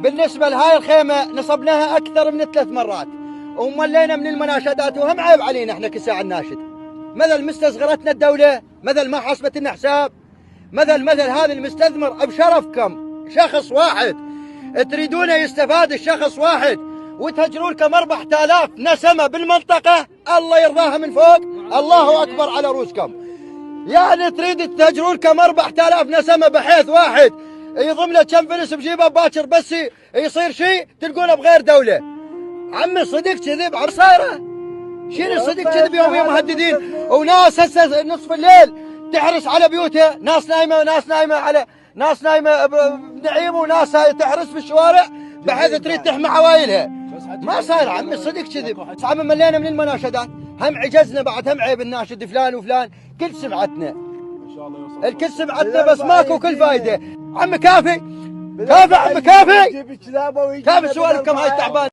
بالنسبة لهاي الخيمة نصبناها أكثر من 3 مرات وملينا من المناشدات، وهم عيب علينا احنا كساع الناشد. مثل مستصغرتنا الدولة، مثل ما حسبت لنا حساب، مثل هذا المستثمر بشرفكم شخص واحد تريدونه يستفاد الشخص واحد وتهجروا لكم 4000 نسمة بالمنطقة الله يرضاها من فوق. الله أكبر على روسكم. يعني تريد تهجروا لكم 4000 نسمة بحيث واحد يضم له كم فلس بجيبه باكر بس يصير شيء تلقونه بغير دولة. عمي صدق كذب عم صايره. شنو صدق كذب يوميا مهددين، وناس هسه نصف الليل تحرس على بيوتها، ناس نايمة على ناس نايمة بنعيم، وناس تحرس بالشوارع بحيث تريد تحمي عوائلها. ما صاير عمي صدق كذب. عم ملينا من المناشدات، هم عجزنا بعد، هم عيب الناشد فلان وفلان، كل سمعتنا الكل سمعتنا بس ماكو كل فايدة. عمي كافي عمي كافي سوالفكم هاي تعبان.